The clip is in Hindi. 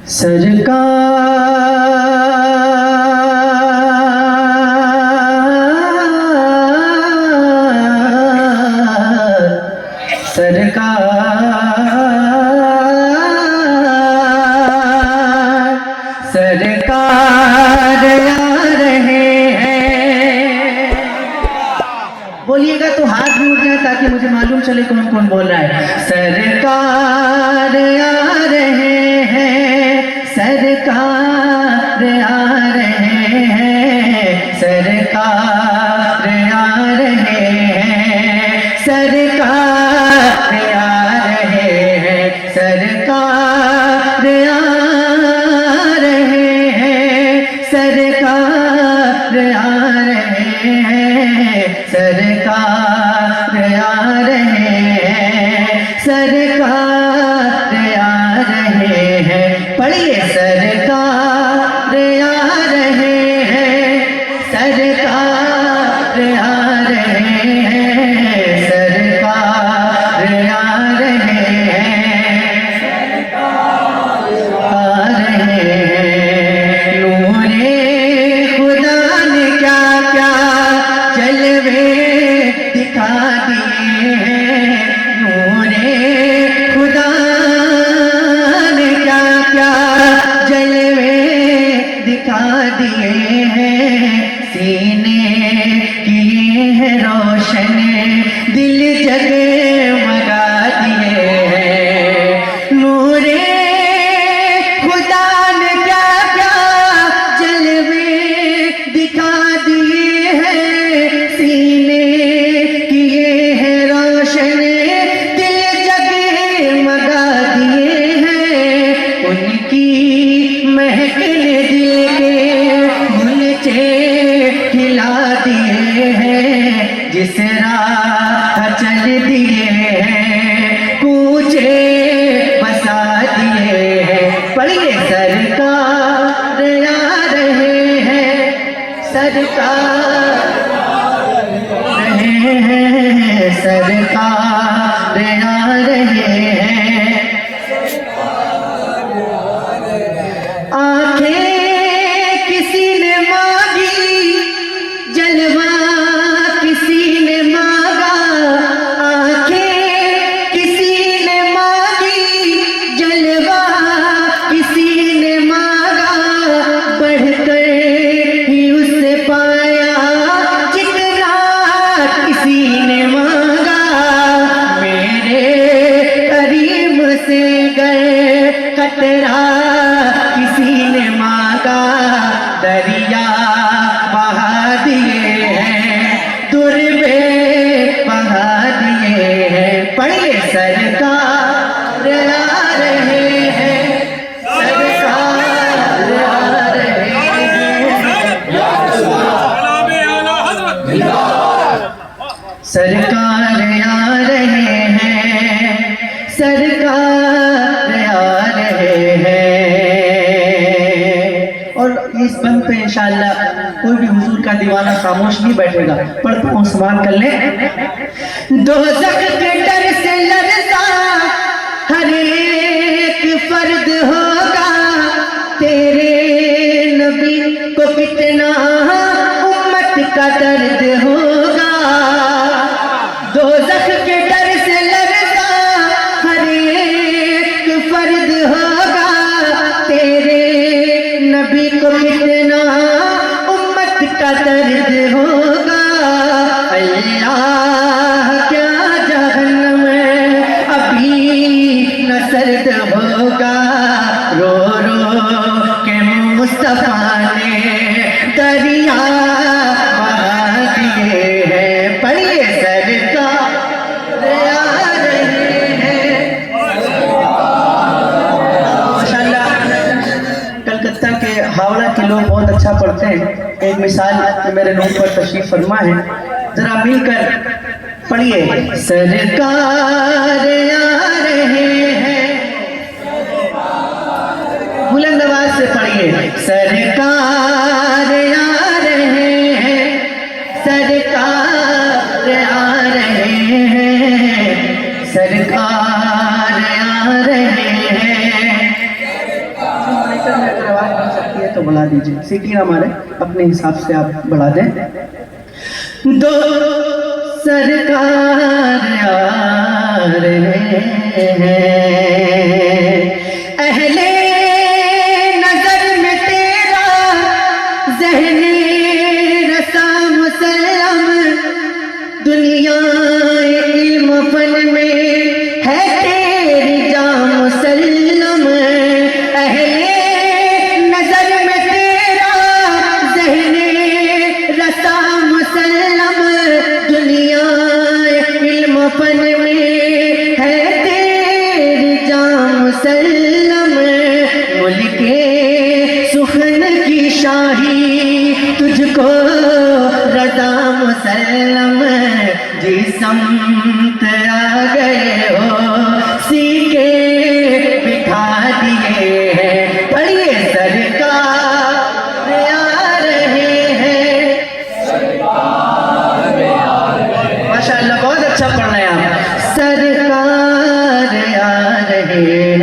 सरकार आ रहे हैं। बोलिएगा तो हाथ भी उठ जाए ताकि मुझे मालूम चले कौन कौन बोल रहा है। सरकार आ रहे हैं, सरकार आ रहे हैं, सरकार आ रहे हैं, सरकार आ रहे हैं, सरकार आ रहे हैं, सरकार आ रहे हैं, सरकार आ रहे हैं, सरकार आ रहे हैं। पढ़िए सरकार आ रहे हैं, सरकार आ रहे हैं, सरकार आ रहे हैं, आ रहे हैं। नूरे खुदा ने क्या क्या जलवे दिखा दिए हैं, नूरे खुदा ने क्या क्या जलवे दिखा दिए हैं। सीने किए हैं रोशन, दिल जगमगा दिए हैं। नूरे खुदा ने क्या क्या जलवे दिखा दिए हैं। सीने किए हैं रोशन, दिल जगमगा दिए हैं। उनकी महक ने दिल के गुलचे खिला दिए हैं। जिस राह चल दिए हैं, कूचे बसा दिए हैं। पढ़िए सरकार आ रहे हैं, सरकार रहे हैं, सरकार आ रहे हैं। आंखें किसी ने मांगी, जलवा किसी ने मांगा। आंखें किसी ने मांगी, जलवा किसी ने मांगा। बढ़कर ही उससे पाया जितना किसी ने मांगा। मेरे करीम से गए कतरा किसी ने मांगा। दरिया बहा दिए हैं, दुर्बे बहा दिए हैं। पढ़िए सरकार आ रहे हैं, सरकार आ रहे हैं, सरकार आ रहे हैं, सरकार आ रहे हैं। और इस बंद पे इंशाअल्लाह कोई भी हुजूर का दीवाना खामोश नहीं बैठेगा। पढ़ता हूँ, समान कर ले। दोज़ख के डर से लरज़ा हर एक फर्द होगा। तेरे नबी को कितना उम्मत का दर्द होगा। दोज़ख के डर से लरज़ा हर एक फर्द होगा। तेरे नबी को कितना उम्मत का दर्द होगा। अल्लाह क्या जहन्नम अभी न सर्द होगा। रो रो के मुस्तफा ने दरिया बहा दिए हैं। पढ़िए सरकार आ रहे हैं। माशाअल्लाह कलकत्ता के हावड़ा के लोग बहुत अच्छा पढ़ते हैं। एक मिसाल मेरे नोट पर तशरीफ फरमा है, जरा मिलकर पढ़िए। सरकार आ रहे हैं, बुलंद आवाज से पढ़िए। सरकार आ रहे हैं, सरकार आ रहे हैं, सरकार आ रहे हैं। तो बढ़ा दीजिए, सीटी ना मारे, अपने हिसाब से आप बढ़ा दें। दो सरकार आ रहे हैं, अहले नजर में तेरा ज़हने रसा मुसल्लम, दुनिया इल्म फन में है तेरी जा मुसल्लम, अहले नजर में तेरा ज़हने रसा मुसल्लम, दुनिया इल्म फन में है तेरी जा मुसल्लम, मुल्के सुखन की शाही तुझको रज़ा मुसल्लम, जिस समत आ गए हो सीके बिठा दिए हैं, पढ़िए सरकार आ रहे हैं, माशाअल्लाह बहुत अच्छा पढ़ रहे हैं आप, सरकार आ रहे